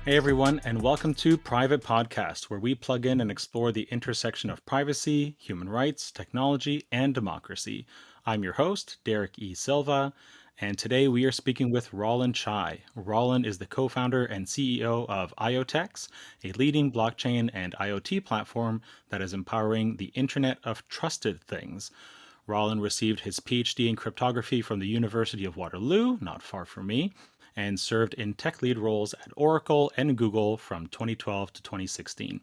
Hey everyone, and welcome to Private Podcast, where we plug in and explore the intersection of privacy, human rights, technology, and democracy. I'm your host, Derek E. Silva, and today we are speaking with Raullen Chai. Raullen is the co-founder and CEO of IoTeX, a leading blockchain and IoT platform that is empowering the Internet of Trusted Things. Raullen received his PhD in cryptography from the University of Waterloo, not far from me, and served in tech lead roles at Oracle and Google from 2012 to 2016.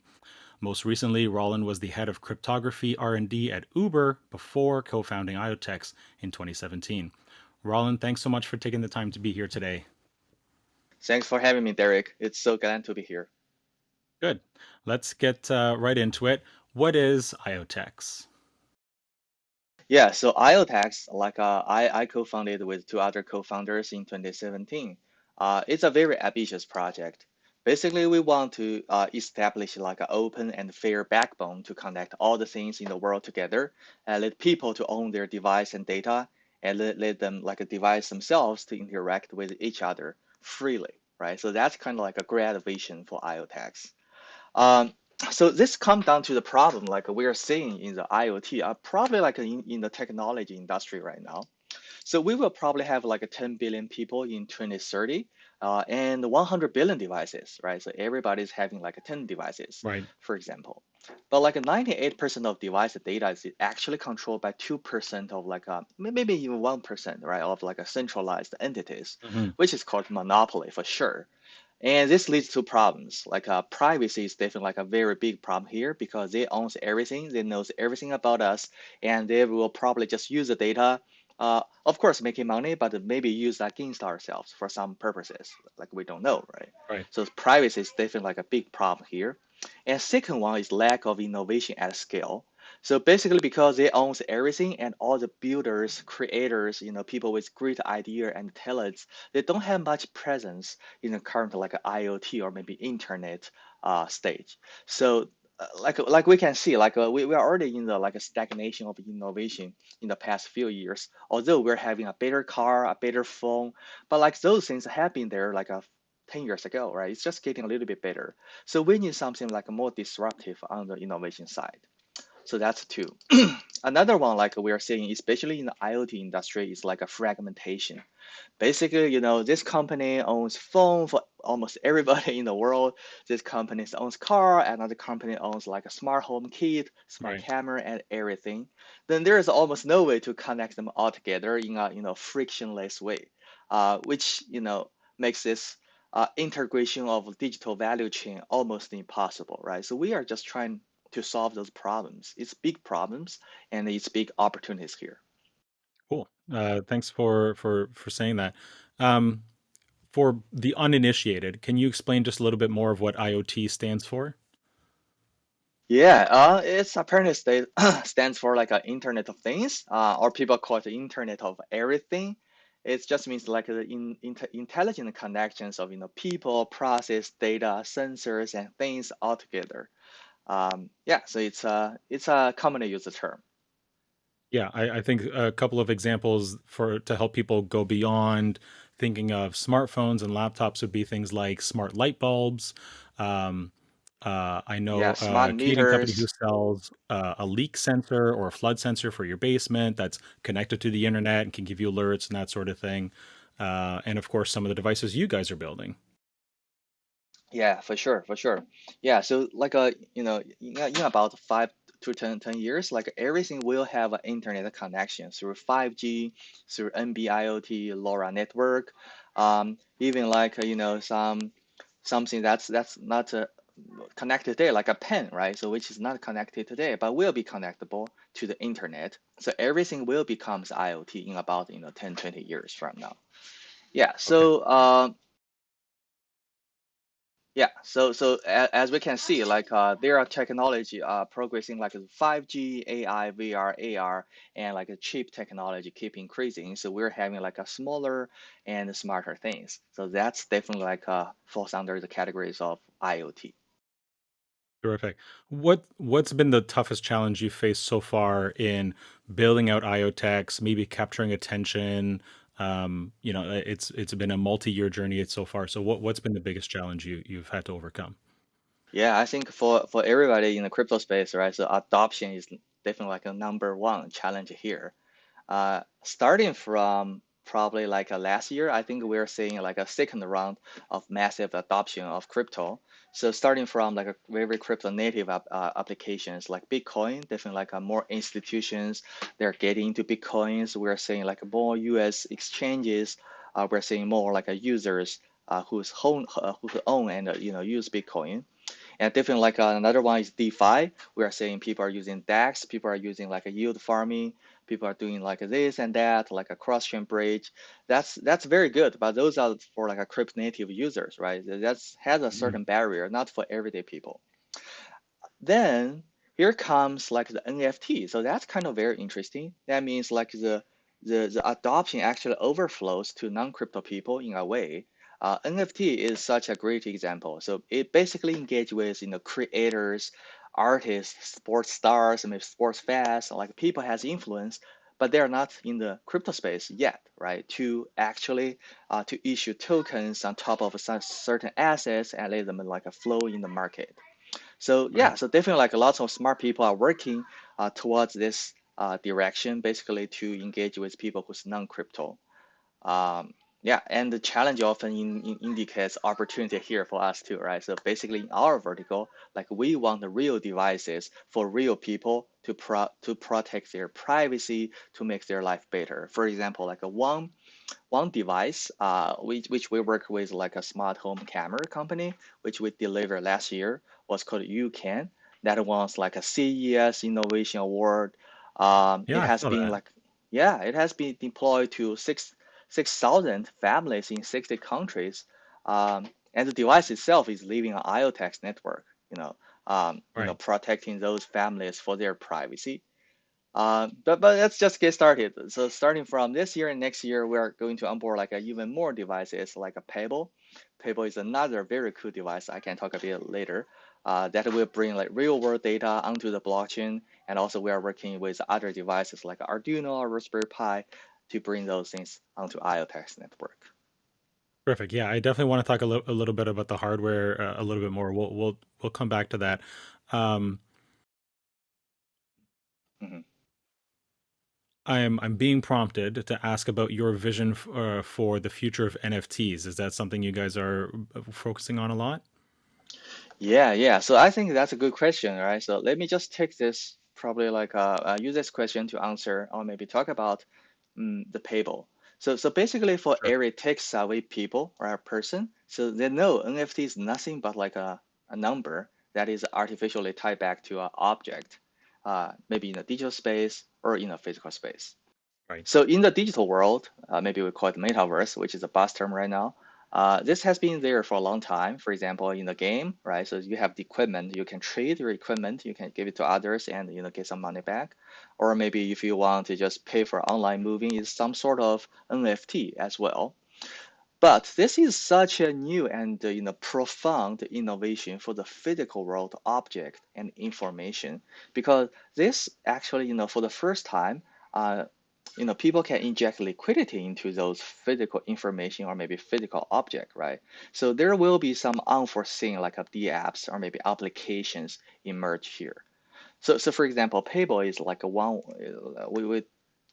Most recently, Raullen was the head of cryptography R&D at Uber before co-founding IoTeX in 2017. Raullen, thanks so much for taking the time to be here today. Thanks for having me, Derek. It's so glad to be here. Good. Let's get right into it. What is IoTeX? Yeah, so IoTeX, I co-founded with two other co-founders in 2017. It's a very ambitious project. Basically, we want to establish like an open and fair backbone to connect all the things in the world together and let people to own their device and data and let them like a device themselves to interact with each other freely, right? So that's kind of like a great vision for IoTeX. Um, so this comes down to the problem like we are seeing in the IoT, probably like in the technology industry right now. So we will probably have like a 10 billion people in 2030 and 100 billion devices, right? So everybody's having like a 10 devices, Right. for example. But like 98% of device data is actually controlled by 2% of like maybe even 1%, right, of like a centralized entities, Hmm. which is called monopoly for sure. And this leads to problems. Like privacy is definitely like a very big problem here because they owns everything, they knows everything about us, and they will probably just use the data. Of course, making money, but maybe use against ourselves for some purposes. Like we don't know, right? Right. So privacy is definitely like a big problem here. And second one is lack of innovation at scale. So basically, because they owns everything and all the builders, creators, people with great idea and talents, they don't have much presence in the current like IoT or maybe internet stage. So like we can see, we are already in the like a stagnation of innovation in the past few years. Although we're having a better car, a better phone, but like those things have been there like 10 years ago, right? It's just getting a little bit better. So we need something like more disruptive on the innovation side. So that's two. Another one, like we are seeing, especially in the IoT industry, is like a fragmentation. Basically, this company owns phone for almost everybody in the world. This company owns car, another company owns like a smart home kit, smart Right. camera, and everything. Then there is almost no way to connect them all together in a frictionless way, which makes this integration of digital value chain almost impossible, right? So we are just trying to solve those problems. It's big problems and it's big opportunities here. Cool. Thanks for saying that. Um, For the uninitiated, can you explain just a little bit more of what IoT stands for? Yeah, it's apparently stands for like a Internet of Things, or people call it the Internet of Everything. It just means like the intelligent connections of people, process, data, sensors, and things all together. Yeah, so it's a commonly used term. Yeah, I think a couple of examples for to help people go beyond thinking of smartphones and laptops would be things like smart light bulbs. Um, I know Yeah, smart a Canadian company who meters. sells a leak sensor or a flood sensor for your basement that's connected to the internet and can give you alerts and that sort of thing. And of course, some of the devices you guys are building. Yeah, for sure, for sure. Yeah, so like in about 5 to 10 years, like everything will have an internet connection through 5G, through NB-IoT, LoRa network, even like something that's not connected today, like a pen, right? So which is not connected today, but will be connectable to the internet. So everything will becomes IoT in about 10, 20 years from now. Yeah, Okay. so yeah, so as we can see, like there are technology progressing like 5G, AI, VR, AR, and like a chip technology keep increasing. So we're having like a smaller and smarter things. So that's definitely like falls under the categories of IoT. Terrific. What's been the toughest challenge you faced so far in building out IoTeX, maybe capturing attention, It's been a multi-year journey so far. So what's been the biggest challenge you've had to overcome? Yeah, I think for everybody in the crypto space, right? So adoption is definitely like a number one challenge here. Starting from probably like last year, I think we're seeing like a second round of massive adoption of crypto. So starting from like a very crypto native applications like Bitcoin, definitely like more institutions they're getting into Bitcoins. We're seeing like more US exchanges. We're seeing more like users who own and use Bitcoin. And different like another one is DeFi. We are saying people are using DEX, people are using like a yield farming, people are doing like this and that, like a cross-chain bridge. That's very good, but those are for like a crypto native users, right? That's has a Mhm. certain barrier, not for everyday people. Then here comes like the NFT. So that's kind of very interesting. That means like the adoption actually overflows to non-crypto people in a way. NFT is such a great example. So it basically engages with creators, artists, sports stars, maybe sports fans, like people has influence, but they're not in the crypto space yet, right? To actually to issue tokens on top of some certain assets and let them like a flow in the market. So Right. yeah, so definitely like lots of smart people are working towards this direction, basically to engage with people who's non-crypto. Yeah, and the challenge often indicates opportunity here for us too, right? So basically in our vertical, like we want the real devices for real people to protect their privacy, to make their life better. For example, like a one device, which we work with like a smart home camera company, which we delivered last year, was called UCAN. That was like a CES Innovation Award. Yeah, It I has saw been that. like, yeah, it has been deployed to 6,000 families in 60 countries. And the device itself is living on IoTeX network, Right. protecting those families for their privacy. But let's just get started. So starting from this year and next year, we are going to onboard like even more devices like a Pebble. Pebble is another very cool device. I can talk a bit later. That will bring like real world data onto the blockchain, and also we are working with other devices like Arduino or Raspberry Pi to bring those things onto IoTeX network. Perfect. Yeah, I definitely want to talk a little bit about the hardware a little bit more. We'll come back to that. Um, Mhm. I'm being prompted to ask about your vision for the future of NFTs. Is that something you guys are focusing on a lot? Yeah. So I think that's a good question, right? So let me just take this probably like use this question to answer or maybe talk about the Payable. So basically for Sure. every tech-savvy people or a person, so they know NFT is nothing but like a number that is artificially tied back to an object, maybe in a digital space or in a physical space. Right. So in the digital world, maybe we call it metaverse, which is a buzz term right now. This has been there for a long time. For example, in the game, right? So you have the equipment, you can trade your equipment, you can give it to others and get some money back. Or maybe if you want to just pay for online moving, it's some sort of NFT as well. But this is such a new and profound innovation for the physical world object and information because this actually for the first time uh, people can inject liquidity into those physical information or maybe physical object, right? So there will be some unforeseen like a D apps or maybe applications emerge here. So for example, Payable is like a one we would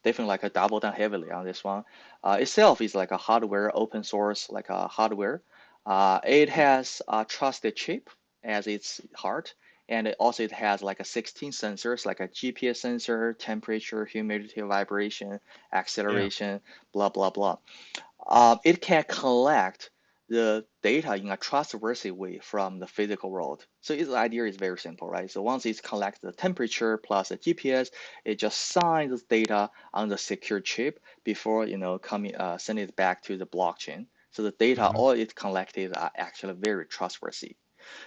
definitely like a double down heavily on this one. Itself is like a hardware open source like a hardware. It has a trusted chip as its heart, and it has like a 16 sensors like a GPS sensor, temperature, humidity, vibration, Yeah. acceleration, blah blah blah. It can collect the data in a trustworthy way from the physical world. So its idea is very simple, right? So once it collects the temperature plus the GPS, it just signs the data on the secure chip before coming send it back to the blockchain. So the data Hmm. all it collected are actually very trustworthy.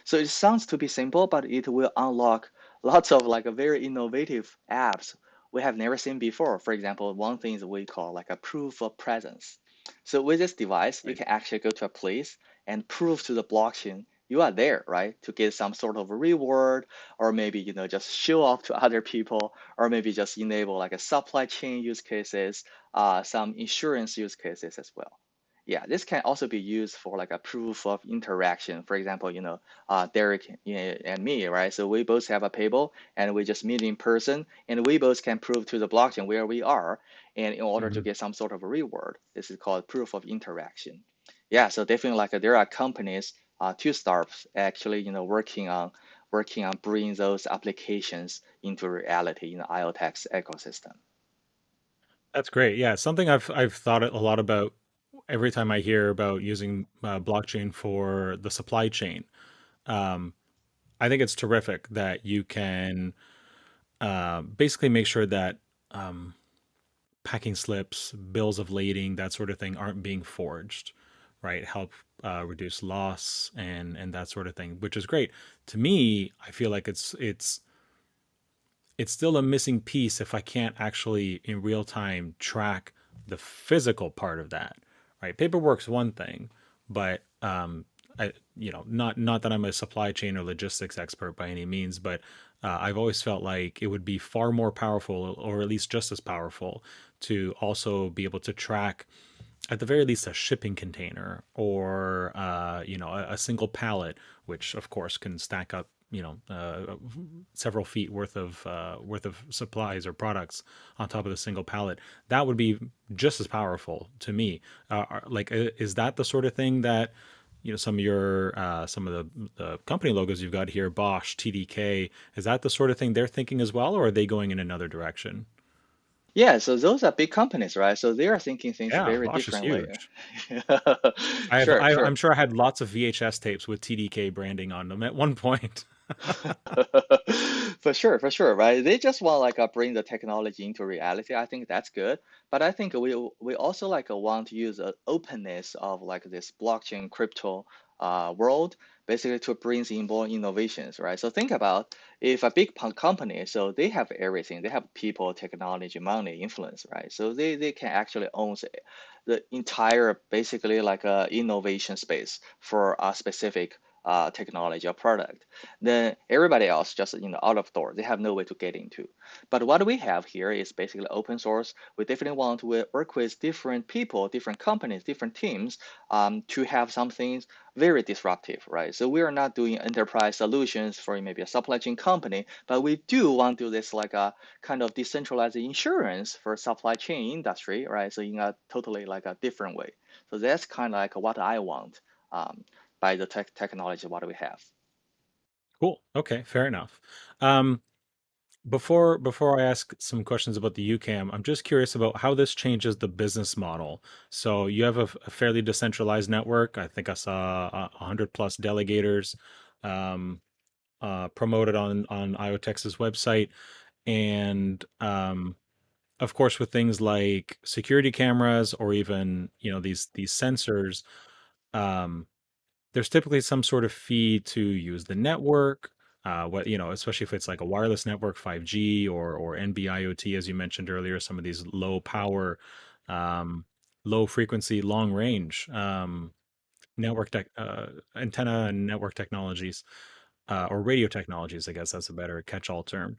So it sounds to be simple, but it will unlock lots of like a very innovative apps we have never seen before. For example, one thing is we call like a proof of presence. So with this device, you Right. can actually go to a place and prove to the blockchain you are there, right, to get some sort of reward, or maybe just show off to other people, or maybe just enable like a supply chain use cases, some insurance use cases as well. Yeah, this can also be used for like a proof of interaction. For example, Derek, and me, right? So we both have a payable, and we just meet in person, and we both can prove to the blockchain where we are, and in order to Mhm. get some sort of a reward. This is called proof of interaction. Yeah, so definitely like there are companies, two startups actually, working on bringing those applications into reality in the IoTeX ecosystem. That's great. Yeah, something I've thought a lot about every time I hear about using blockchain for the supply chain. Um, I think it's terrific that you can basically make sure that um, packing slips, bills of lading, that sort of thing aren't being forged, right? Help reduce loss and that sort of thing, which is great. To me, I feel like it's still a missing piece if I can't actually in real time track the physical part of that, right? Paperwork's one thing, but not that I'm a supply chain or logistics expert by any means, but I've always felt like it would be far more powerful, or at least just as powerful, to also be able to track at the very least a shipping container or a single pallet, which of course can stack up several feet worth of supplies or products on top of the single pallet. That would be just as powerful to me. Is that the sort of thing that some of the company logos you've got here, Bosch, TDK, is that the sort of thing they're thinking as well, or are they going in another direction? Yeah, so those are big companies, right? So they are thinking things Yeah, very Bosch is differently. huge. Sure, I'm sure. sure I had lots of VHS tapes with TDK branding on them at one point. For sure, right? They just want like bring the technology into reality. I think that's good, but I think we also like want to use the openness of like this blockchain crypto world, basically to bring in more innovations, right? So think about if a big company, so they have everything, they have people, technology, money, influence, right? So they can actually own the entire basically like a innovation space for a specific technology or product, then everybody else just out of door. They have no way to get into. But what we have here is basically open source. We definitely want to work with different people, different companies, different teams, to have something very disruptive, right? So we are not doing enterprise solutions for maybe a supply chain company, but we do want to do this like a kind of decentralized insurance for supply chain industry, right? So in a totally like a different way. So that's kind of like what I want, by the technology what we have. Cool. Okay, fair enough. Um, before I ask some questions about the UCAM, I'm just curious about how this changes the business model. So you have a fairly decentralized network. I think I saw 100 plus delegators um, promoted on IoTex's website, and of course, with things like security cameras or even these sensors, um, there's typically some sort of fee to use the network. Especially if it's like a wireless network, 5G or NB-IoT, as you mentioned earlier, some of these low power, um, low frequency, long range antenna and network technologies, or radio technologies. I guess that's a better catch-all term.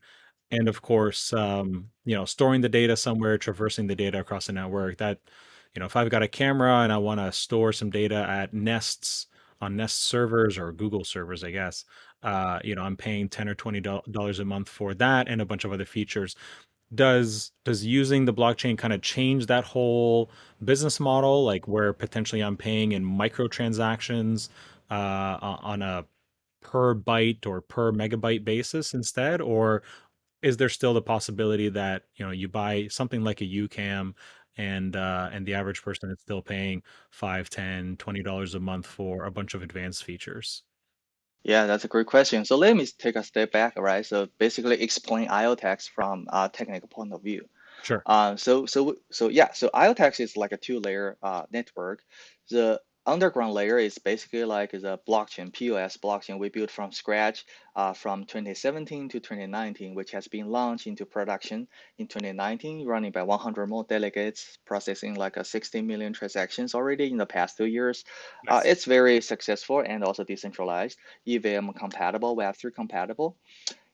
And of course, storing the data somewhere, traversing the data across the network. If I've got a camera and I want to store some data at Nest's on Nest servers or Google servers, I guess, I'm paying $10 or $20 a month for that and a bunch of other features. Does using the blockchain kind of change that whole business model, like where potentially I'm paying in microtransactions on a per byte or per megabyte basis instead, or is there still the possibility that you buy something like a UCAM and the average person is still paying 5, 10, $20 a month for a bunch of advanced features? Yeah, that's a great question. So let me take a step back, right? So basically explain IoTeX from a technical point of view. Sure. So yeah, so IoTeX is like a two-layer network. The underground layer is basically like the blockchain, POS blockchain we built from scratch from 2017 to 2019, which has been launched into production in 2019, running by 100 more delegates, processing like a 60 million transactions already in the past 2 years. Nice. It's very successful and also decentralized, EVM compatible, Web3 compatible.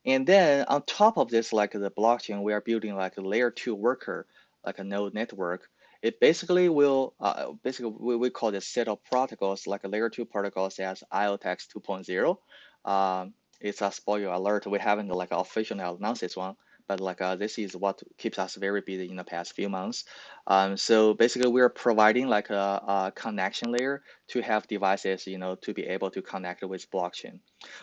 And then on top of this, like the blockchain, we are building like a layer two worker, like a node network. It basically will, basically we call this set of protocols, like a layer two protocols as IoTeX 2.0. It's a spoiler alert. We haven't like officially announced this one, but like this is what keeps us very busy in the past few months. So basically we are providing like a connection layer to have devices, to be able to connect with blockchain.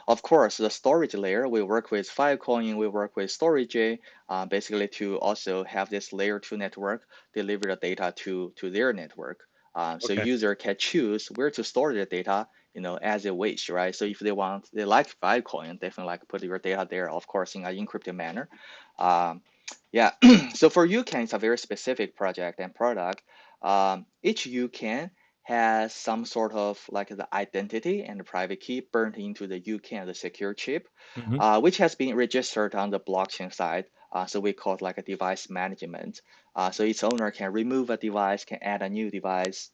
Of course, the storage layer, we work with Filecoin, we work with Storage, basically to also have this layer 2 network deliver the data to their network. So Okay. user can choose where to store their data, as they wish, right? So if they like Filecoin, definitely like put your data there, of course, in an encrypted manner. Um, yeah, so for UCAN, it's a very specific project and product. Each UCAN has some sort of like the identity and the private key burned into the UCAN, the secure chip, Hmm. which has been registered on the blockchain side. So we call it like a device management. So its owner can remove a device, can add a new device,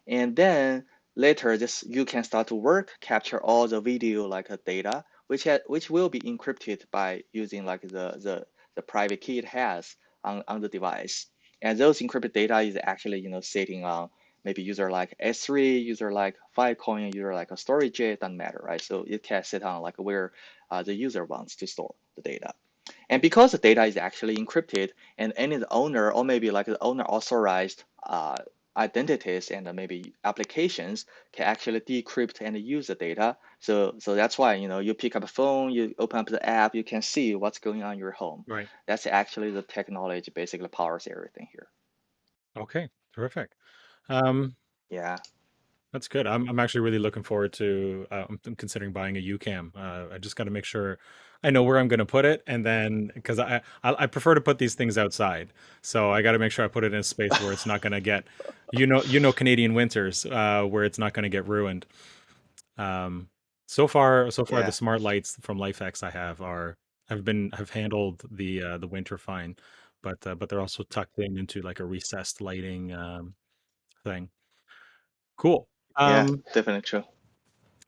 and then later this you can start to work, capture all the video like data, which will be encrypted by using like the private key it has on the device. And those encrypted data is actually sitting on maybe user like S3, user like Filecoin, user like a storage, it doesn't matter, right? So it can sit on like where the user wants to store the data. And because the data is actually encrypted, and any the owner or maybe like the owner authorized identities and maybe applications can actually decrypt and use the data. So that's why you pick up a phone, you open up the app, you can see what's going on in your home. Right. That's actually the technology basically powers everything here. Okay. Terrific. Um, Yeah. that's good. I'm actually really looking forward to. I'm considering buying a UCAM. I just got to make sure I know where I'm going to put it, and then because I prefer to put these things outside, so I got to make sure I put it in a space where it's not going to get, Canadian winters, where it's not going to get ruined. Um, so far the Yeah. smart lights from LifeX I have handled the winter fine, but they're also tucked into like a recessed lighting thing. Cool. Yeah, Um, definitely true.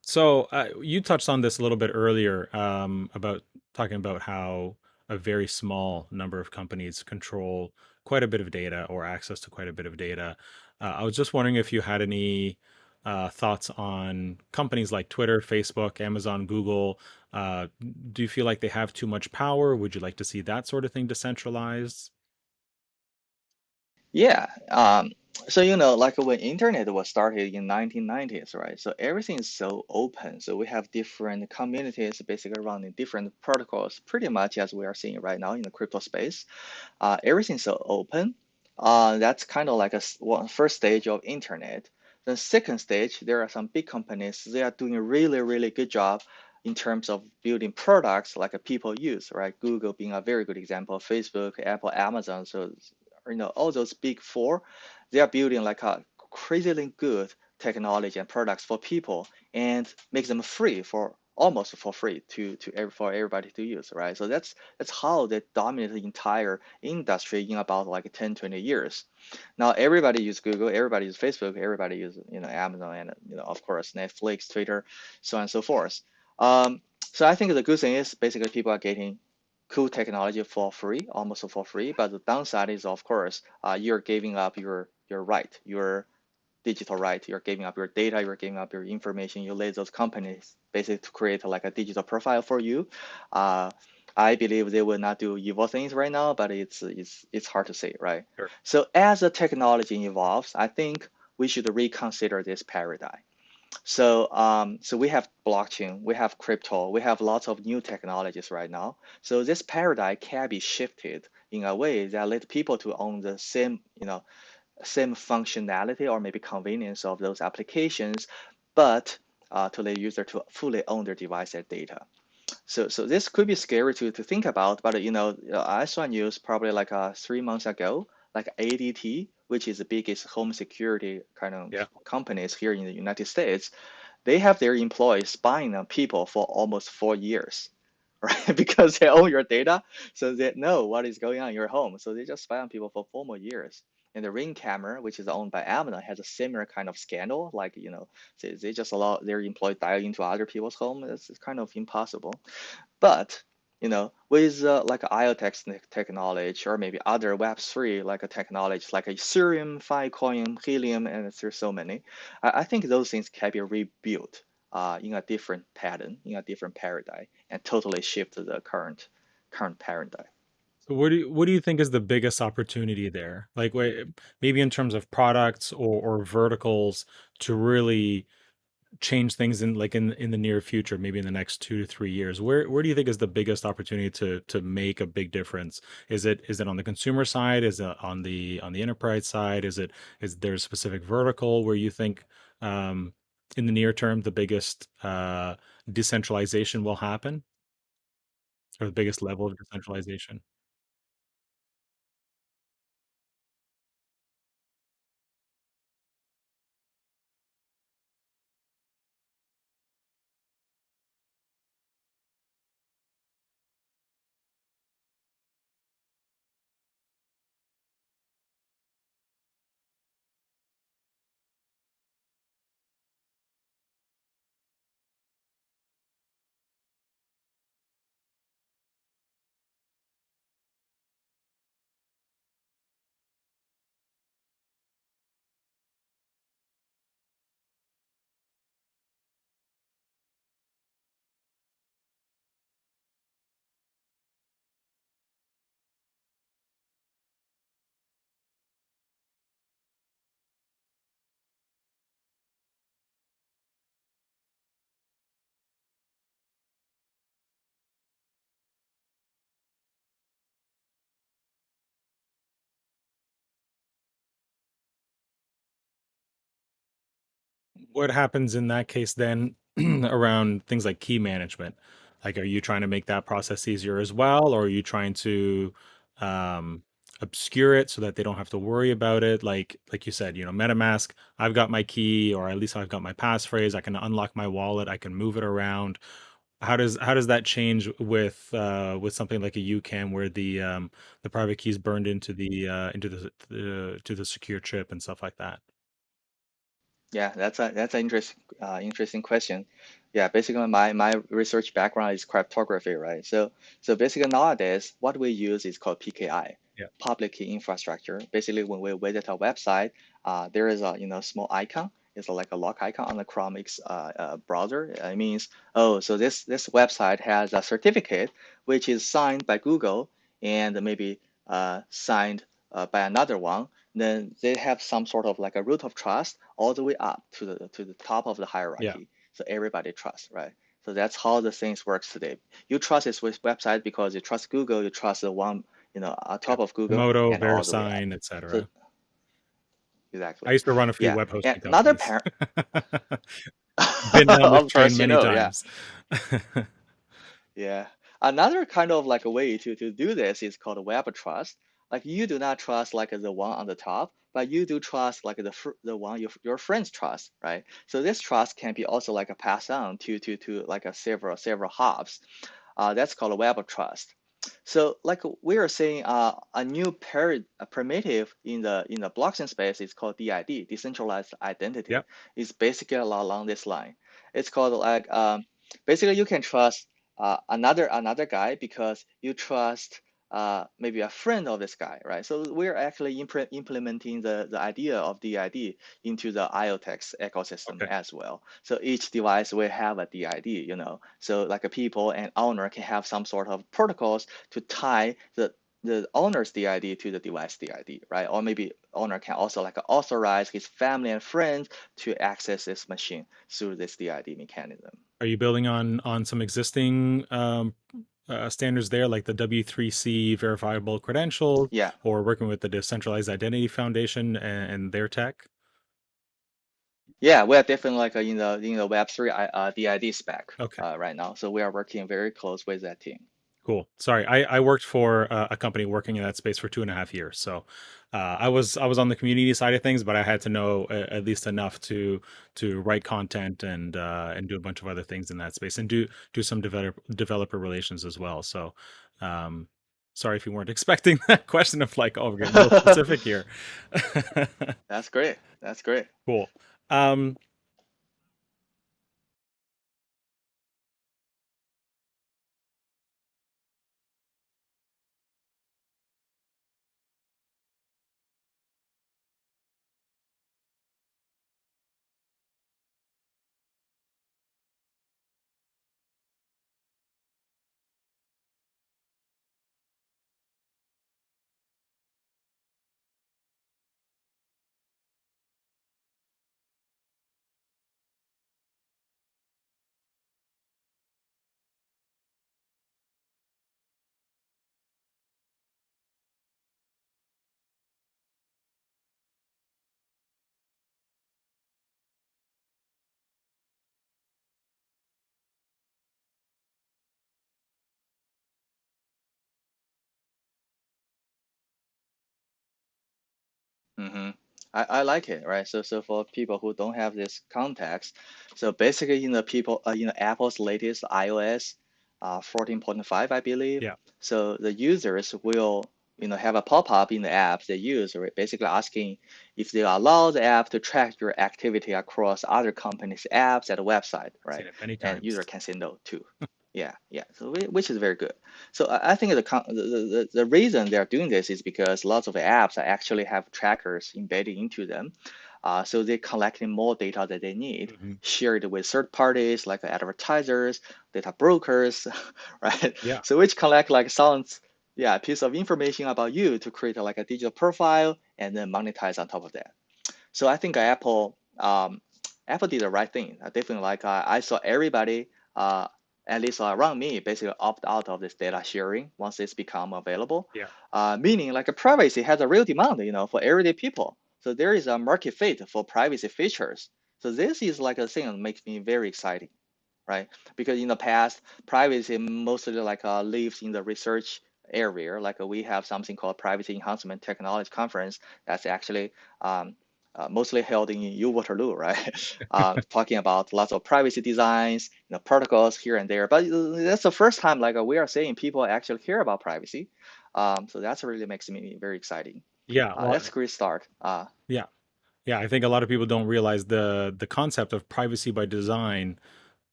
so you touched on this a little bit earlier, about talking about how a very small number of companies control quite a bit of data or access to quite a bit of data. I was just wondering if you had any thoughts on companies like Twitter, Facebook, Amazon, Google. Uh, do you feel like they have too much power? Would you like to see that sort of thing decentralized? Yeah. So like when internet was started in 1990s, right? So everything is so open. So we have different communities basically running different protocols, pretty much as we are seeing right now in the crypto space. Everything's so open. That's kind of like one first stage of internet. The second stage, there are some big companies. They are doing a really, really good job in terms of building products like people use, right? Google being a very good example, Facebook, Apple, Amazon. So, all those big four, they are building like a crazily good technology and products for people and make them free for almost for free for everybody to use, right? So that's how they dominate the entire industry in about like 10, 20 years. Now everybody use Google, everybody use Facebook, everybody use Amazon and of course Netflix, Twitter, so on and so forth. So I think the good thing is basically people are getting cool technology for free, almost for free. But the downside is of course you're giving up your right, your digital right. You're giving up your data, you're giving up your information. You let those companies basically to create like a digital profile for you. Uh, I believe they will not do evil things right now, but it's hard to say, right? Sure. So as the technology evolves, I think we should reconsider this paradigm. So we have blockchain, we have crypto, we have lots of new technologies right now. So this paradigm can be shifted in a way that let people to own the same functionality or maybe convenience of those applications, but to the user to fully own their device and data. So this could be scary to think about, but I saw news probably like 3 months ago, like ADT. which is the biggest home security kind of Yeah. companies here in the United States, they have their employees spying on people for almost 4 years, right? Because they own your data, so they know what is going on in your home. So they just spy on people for 4 more years. And the Ring camera, which is owned by Amazon, has a similar kind of scandal. Like, they just allow their employee dive into other people's home. It's kind of impossible. But with like IoTeX technology or maybe other Web3 like a technology like Ethereum, Filecoin, Helium, and there's so many, I think those things can be rebuilt in a different pattern, in a different paradigm, and totally shift the current paradigm. So what do you think is the biggest opportunity there? Like, maybe in terms of products or verticals to really change things in the near future, maybe in the next 2 to 3 years. Where do you think is the biggest opportunity to make a big difference? Is it on the consumer side? Is it on the enterprise side? Is there a specific vertical where you think in the near term the biggest decentralization will happen, or the biggest level of decentralization? What happens in that case then around things like key management? Like, are you trying to make that process easier as well, or are you trying to um, obscure it so that they don't have to worry about it? Like you said, MetaMask, I've got my key, or at least I've got my passphrase. I can unlock my wallet. I can move it around. How does that change with something like a UCAN where the private keys burned into the secure chip and stuff like that? Yeah, that's an interesting question. Yeah, basically my research background is cryptography, right? So basically nowadays what we use is called PKI, Yeah. public key infrastructure. Basically when we visit a website, there is a small icon. It's like a lock icon on the Chrome browser. It means, oh, so this website has a certificate which is signed by Google and maybe signed by another one. Then they have some sort of like a root of trust all the way up to the top of the Yeah. hierarchy. So everybody trusts, right? So that's how the things works today. You trust this with website because you trust Google, you trust the one, on Yeah. top of Google Komodo, and all the way up. VeriSign, So etc. I exactly. used to run a few Yeah. web And hosting another companies. parent, Been down this of train course, many yeah. times. Yeah. Another kind of like a way to do this is called web trust. Like you do not trust like the one on the top, but you do trust like the one your friends trust, right? So this trust can be also like a pass on to like a several hubs. That's called a web of trust. So like we are saying, a new primitive in the blockchain space is called DID, decentralized identity. Yep. It's basically along this line. It's called like basically you can trust another guy because you trust maybe a friend of this guy, right? So we're actually implementing the idea of DID into the IoTeX ecosystem Okay. as well. So each device will have a DID, So like a people and owner can have some sort of protocols to tie the owner's DID to the device DID, right? Or maybe owner can also like authorize his family and friends to access this machine through this DID mechanism. Are you building on some existing standards there, like the W3C verifiable credentials, Yeah, or working with the Decentralized Identity Foundation and their tech? yeah, we are definitely like in the Web3 DID spec Okay. right now. So we are working very close with that team. Cool. Sorry, I worked for a company working in that space for 2.5 years. So I was on the community side of things, but I had to know at least enough to write content and do a bunch of other things in that space and do some developer relations as well. So um, sorry if you weren't expecting that question of like, oh, we're getting real specific here. That's great. That's great. Cool. Um, hmm I like it, right? So for people who don't have this context, so basically, Apple's latest iOS 14.5, I believe. yeah, So the users will, have a pop-up in the app they use, right? Basically asking if they allow the app to track your activity across other companies' apps at a website, seen right? it many And times. user can say no too. Yeah, yeah. So which is very good. So I think the reason they're doing this is because lots of apps actually have trackers embedded into them. So they're collecting more data that they need, Hmm. share it with third parties like advertisers, data brokers, right? Yeah, So which collect like sounds, yeah, piece of information about you to create like a digital profile and then monetize on top of that. So I think Apple did the right thing. I definitely like I saw everybody, uh, at least around me, basically opt out of this data sharing once it's become available. yeah, Meaning like a privacy has a real demand, for everyday people. So there is a market fit for privacy features. So this is like a thing that makes me very exciting, right? Because in the past, privacy mostly like lives in the research area. Like we have something called Privacy Enhancement Technology Conference that's actually mostly held in U Waterloo, right? Talking about lots of privacy designs, protocols here and there. But that's the first time like we are saying people actually care about privacy. So that's really makes me very exciting. yeah. Well, That's a great start. yeah. Yeah, I think a lot of people don't realize the concept of privacy by design.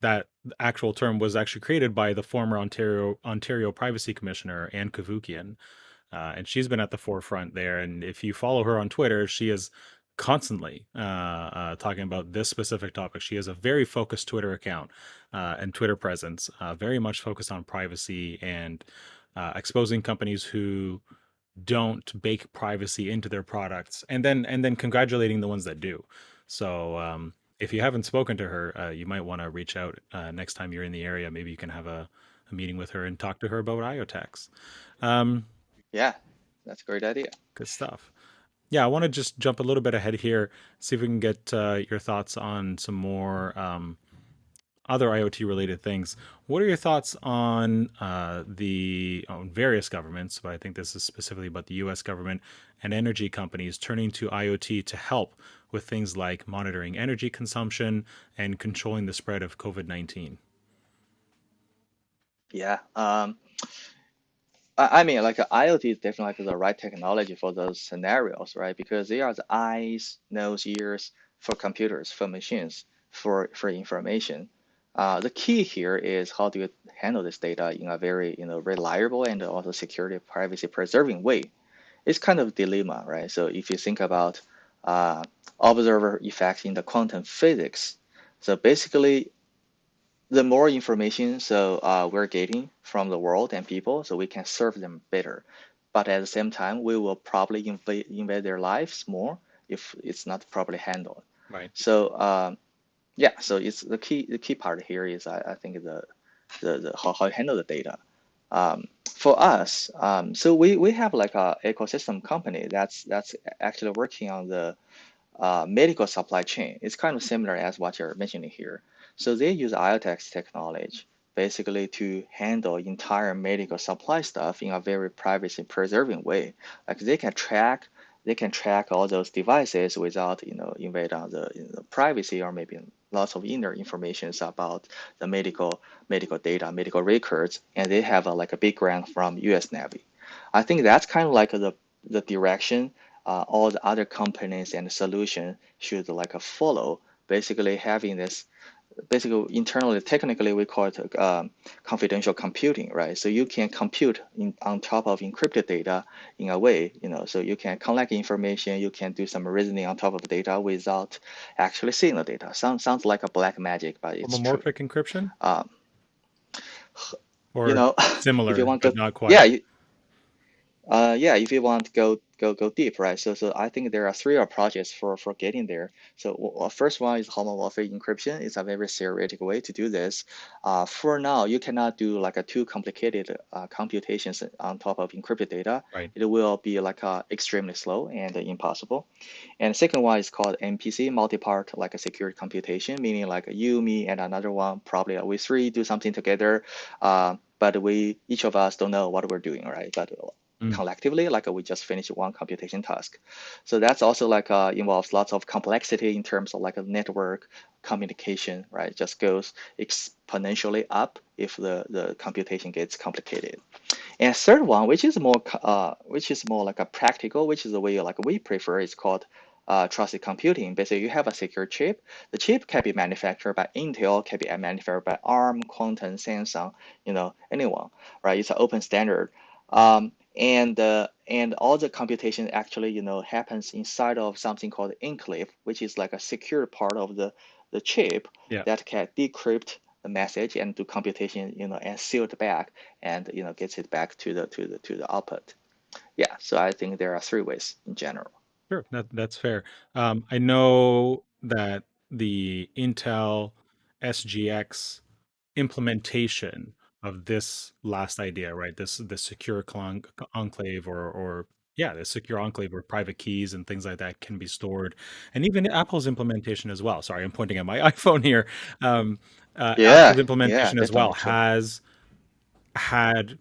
That actual term was actually created by the former Ontario Privacy Commissioner Anne Kavukian, and she's been at the forefront there. And if you follow her on Twitter, she is constantly talking about this specific topic. She has a very focused Twitter account and Twitter presence, very much focused on privacy and exposing companies who don't bake privacy into their products, and then congratulating the ones that do. So if you haven't spoken to her, you might want to reach out next time you're in the area. Maybe you can have a meeting with her and talk to her about IoTeX. Um, Yeah, that's a great idea. Good stuff. Yeah, I want to just jump a little bit ahead here, see if we can get your thoughts on some more other IoT related things. What are your thoughts on the on various governments, but I think this is specifically about the US government and energy companies turning to IoT to help with things like monitoring energy consumption and controlling the spread of COVID-19? Yeah. I mean, like IoT is definitely like the right technology for those scenarios, right? Because they are the eyes, nose, ears for computers, for machines, for information. The key here is how do you handle this data in a very, reliable and also security, privacy preserving way. It's kind of a dilemma, right? So if you think about uh, observer effects in the quantum physics, so basically the more information we're getting from the world and people, so we can serve them better. But at the same time, we will probably invade their lives more if it's not properly handled. Right. So yeah, so it's the key part here is I think the how you handle the data. For us, so we have like a ecosystem company that's actually working on the medical supply chain. It's kind of similar as what you're mentioning here. So they use IoTeX technology basically to handle entire medical supply stuff in a very privacy preserving way. Like they can track all those devices without invade on the privacy or maybe lots of inner information about the medical data, medical records, and they have like a big grant from U.S. Navy. I think that's kind of like the direction all the other companies and solutions should like follow. Basically, having this basically internally, technically, we call it confidential computing, right? So you can compute on top of encrypted data in a way, so you can collect information, you can do some reasoning on top of data without actually seeing the data. Sounds like a black magic, but it's true. Homomorphic encryption, Um, you or know, if you similar want but to, not yeah, quite. yeah, if you want to go deep, right? So I think there are three projects for getting there. So first one is homomorphic encryption. It's a very theoretical way to do this. For now, you cannot do like a too complicated computations on top of encrypted data. Right. It will be like extremely slow and impossible. And the second one is called MPC, multi-part like a security computation, meaning like you, me, and another one, probably we three do something together, but we each of us don't know what we're doing, right? But Mm. collectively, like we just finished one computation task. So that's also like involves lots of complexity in terms of like a network communication, right? Just goes exponentially up if the computation gets complicated. And third one, which is more like a practical, which is the way like we prefer, is called trusted computing. Basically, you have a secure chip. The chip can be manufactured by Intel, can be manufactured by ARM, Quantum, Samsung, anyone, right? It's an open standard. And all the computation actually, happens inside of something called enclave, which is like a secure part of the chip Yeah. that can decrypt the message and do computation, and seal it back and gets it back to the output. Yeah, so I think there are three ways in general. Sure, that's fair. I know that the Intel SGX implementation of this last idea, right? This secure enclave, or yeah, the secure enclave where private keys and things like that can be stored, and even Apple's implementation as well. Sorry, I'm pointing at my iPhone here. Um, Yeah, Apple's yeah, implementation as well definitely true. has had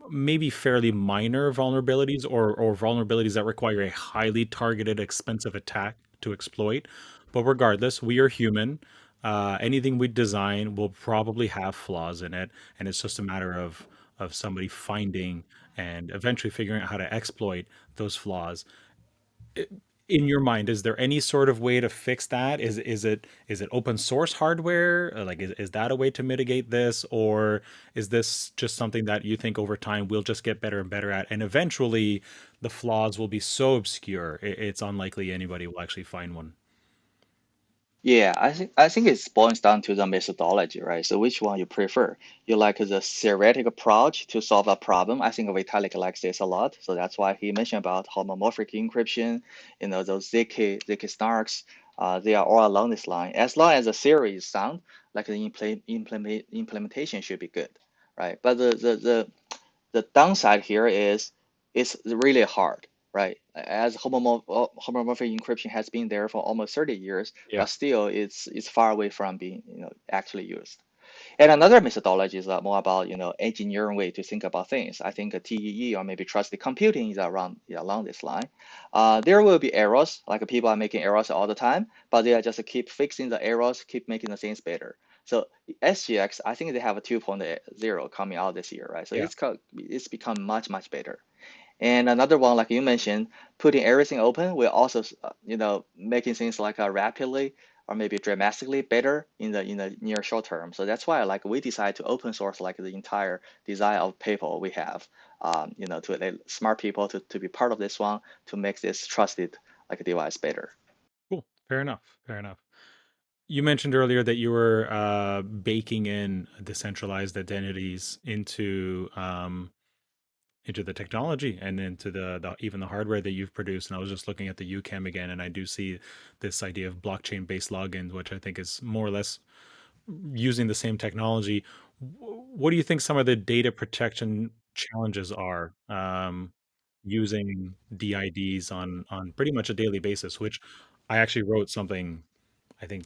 maybe fairly minor vulnerabilities, or vulnerabilities that require a highly targeted, expensive attack to exploit. But regardless, we are human. Anything we design will probably have flaws in it, and it's just a matter of somebody finding and eventually figuring out how to exploit those flaws. In your mind, is there any sort of way to fix that? Is it open source hardware? Like, is that a way to mitigate this, or is this just something that you think over time we'll just get better and better at, and eventually the flaws will be so obscure it's unlikely anybody will actually find one? Yeah, I think it boils down to the methodology, right? So which one you prefer? You like the theoretical approach to solve a problem. I think Vitalik likes this a lot, so that's why he mentioned about homomorphic encryption, those ZK snarks. They are all along this line. As long as the theory is sound, like the implementation should be good, right? But the downside here is it's really hard, right? As homomorphic encryption has been there for almost 30 years, Yeah. but still it's far away from being actually used. And another methodology is more about engineering way to think about things. I think a TEE or maybe trusted computing is around along this line. There will be errors, like people are making errors all the time, but they are just keep fixing the errors, keep making the things better. So SGX, I think they have a 2.0 coming out this year, right? So Yeah. it's become much better. And another one, like you mentioned, putting everything open will also, making things like rapidly or maybe dramatically better in the near short term. So that's why like we decide to open source like the entire design of paper we have, to let smart people to be part of this one to make this trusted like device better. Cool. Fair enough. Fair enough. You mentioned earlier that you were baking in decentralized identities into the technology and into the even the hardware that you've produced. And I was just looking at the UCAM again, and I do see this idea of blockchain based logins, which I think is more or less using the same technology. What do you think some of the data protection challenges are, using DIDs on pretty much a daily basis? Which I actually wrote something, I think,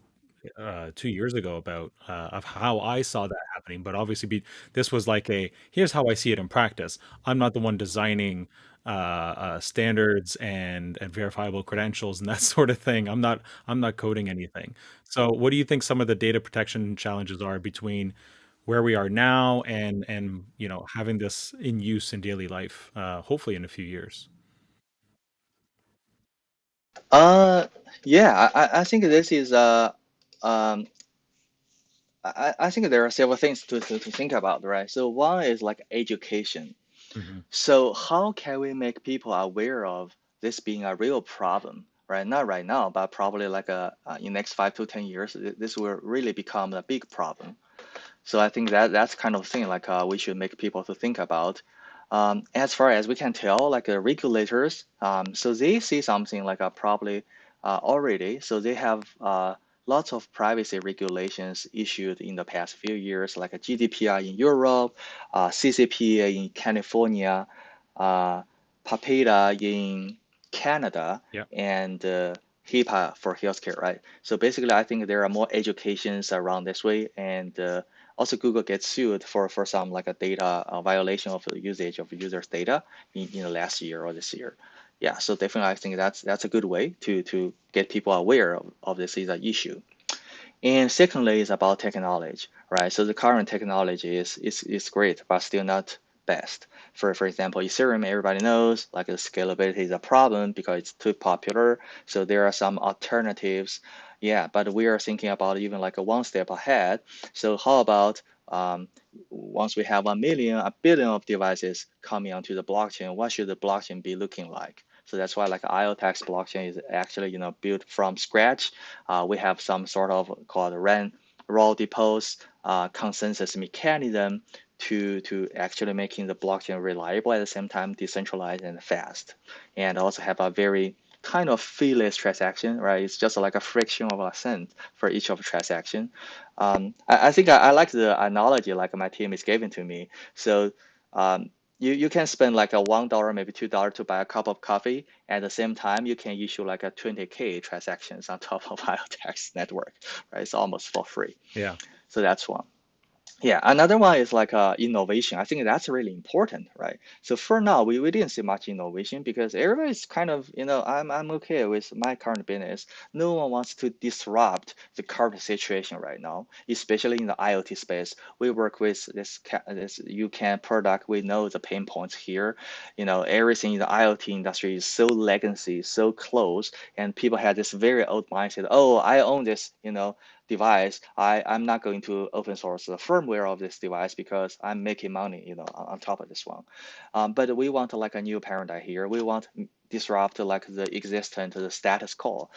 2 years ago about, of how I saw that happening. But obviously, this was like a here's how I see it in practice. I'm not the one designing standards and verifiable credentials and that sort of thing. I'm not coding anything. So, what do you think some of the data protection challenges are between where we are now and having this in use in daily life, hopefully in a few years? Uh, yeah, I think this is um, I think there are several things to think about, right? So one is like education. Hmm. So how can we make people aware of this being a real problem, right? Not right now, but probably like in next 5 to 10 years, this will really become a big problem. So I think that's kind of thing like we should make people to think about. As far as we can tell, like regulators, so they see something like probably already. So they have lots of privacy regulations issued in the past few years, like a GDPR in Europe, CCPA in California, uh, PAPETA in Canada, Yeah. and HIPAA for healthcare, right? So basically, I think there are more educations around this way, and also Google gets sued for some like a data violation of the usage of users' data in the last year or this year. Yeah, so definitely I think that's a good way to get people aware of this is an issue. And secondly is about technology, right? So the current technology is great, but still not best. For example, Ethereum, everybody knows like the scalability is a problem because it's too popular. So there are some alternatives. Yeah, but we are thinking about even like a one step ahead. So how about once we have 1 million, 1 billion of devices coming onto the blockchain, what should the blockchain be looking like? So that's why like IoTeX blockchain is actually built from scratch. We have some sort of called raw depots consensus mechanism to actually making the blockchain reliable at the same time decentralized and fast, and also have a very kind of feeless transaction, right? It's just like a fraction of a cent for each of transaction. I think I like the analogy like my team is giving to me. So um, you can spend like a $1, maybe $2 to buy a cup of coffee. At the same time, you can issue like a 20K transactions on top of IoTeX network, right? It's almost for free. Yeah. So that's one. Yeah, another one is like innovation. I think that's really important, right? So for now, we didn't see much innovation because everybody's kind of, I'm okay with my current business. No one wants to disrupt the current situation right now, especially in the IoT space. We work with this UCAN product. We know the pain points here. Everything in the IoT industry is so legacy, so close, and people have this very old mindset. Oh, I own this, device, I'm not going to open source the firmware of this device because I'm making money, on top of this one. But we want like a new paradigm here. We want disrupt like the existent, the status quo.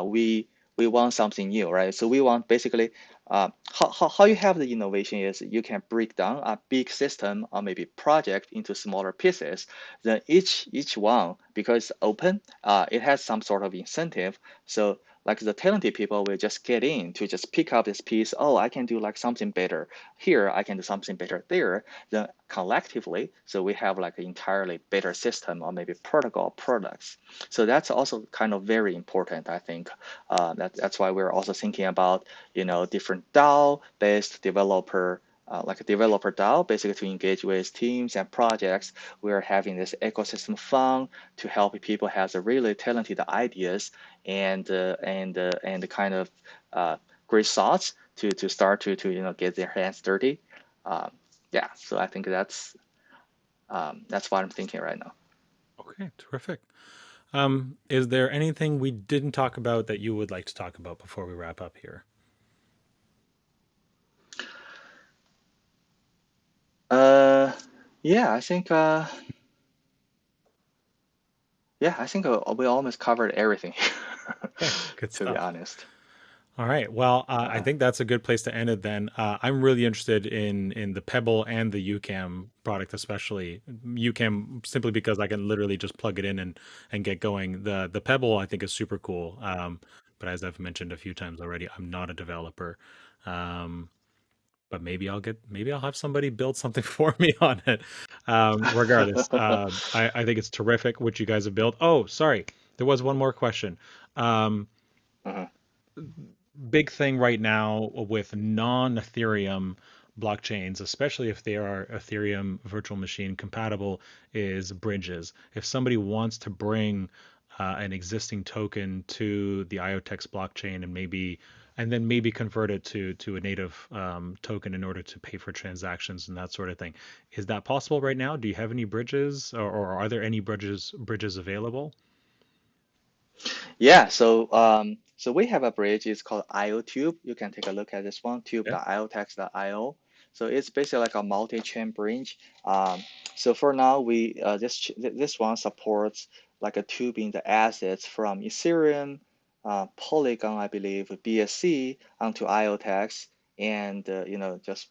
We want something new, right? So we want basically how you have the innovation is you can break down a big system or maybe project into smaller pieces. Then each one, because it's open, it has some sort of incentive. So like the talented people will just get in to just pick up this piece. Oh, I can do like something better here. I can do something better there. Then collectively, so we have like an entirely better system or maybe protocol products. So that's also kind of very important, I think. That's why we're also thinking about different DAO-based developer. Like a developer DAO, basically to engage with teams and projects. We're having this ecosystem fund to help people have the really talented ideas and kind of great thoughts to start to get their hands dirty. Um, yeah, so I think that's what I'm thinking right now. Okay, terrific. Is there anything we didn't talk about that you would like to talk about before we wrap up here? Uh, yeah, I think we almost covered everything here, Okay, good to be stuff. honest. All right. Well, I Uh, think that's a good place to end it then. I'm really interested in the Pebble and the UCAM product, especially UCAM, simply because I can literally just plug it in and get going. The Pebble I think is super cool. But as I've mentioned a few times already, I'm not a developer. Um, but maybe I'll have somebody build something for me on it. Regardless, I think it's terrific what you guys have built. Oh, sorry, there was one more question. Um, uh Big thing right now with non-Ethereum blockchains, especially if they are Ethereum virtual machine compatible, is bridges. If somebody wants to bring an existing token to the IoTeX blockchain and then maybe convert it to a native token in order to pay for transactions and that sort of thing. Is that possible right now? Do you have any bridges, or are there any bridges available? Yeah, so we have a bridge. It's called IOTube. You can take a look at this one, Yeah. tube.iotex.io. So it's basically like a multi-chain bridge. So for now, we this one supports like a tubing the assets from Ethereum, Polygon, I believe, BSC onto IOTeX, and just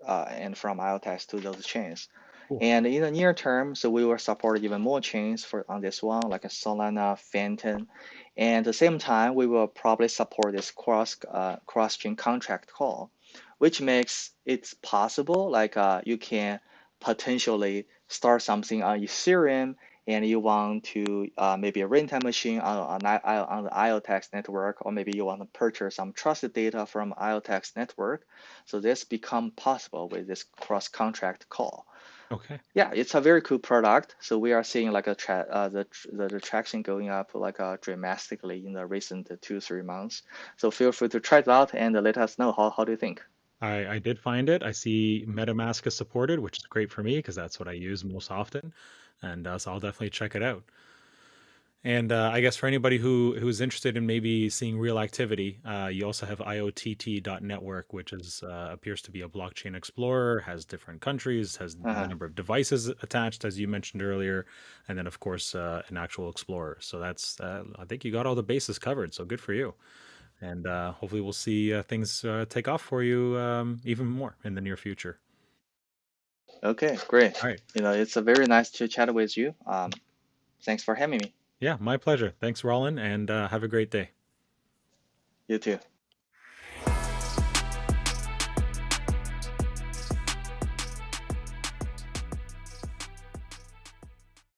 and from IOTeX to those chains. Cool. And in the near term, so we will support even more chains for on this one, like a Solana, Phantom. And at the same time, we will probably support this cross-chain contract call, which makes it possible, like you can potentially start something on Ethereum and you want to maybe rent a machine on the IoTeX network, or maybe you want to purchase some trusted data from IoTeX network. So this become possible with this cross-contract call. Okay. Yeah, it's a very cool product. So we are seeing like the traction going up like dramatically in the recent 2 3 months. So feel free to try it out and let us know how do you think. I did find it. I see MetaMask is supported, which is great for me because that's what I use most often, and so I'll definitely check it out. And I guess for anybody who's interested in maybe seeing real activity, you also have IoTT.network, which appears to be a blockchain explorer, has different countries, has the Uh-huh. number of devices attached, as you mentioned earlier, and then of course an actual explorer. So that's I think you got all the bases covered. So good for you. And hopefully we'll see things take off for you even more in the near future. Okay, great. All right. It's a very nice to chat with you. Thanks for having me. Yeah, my pleasure. Thanks, Roland, and have a great day. You too.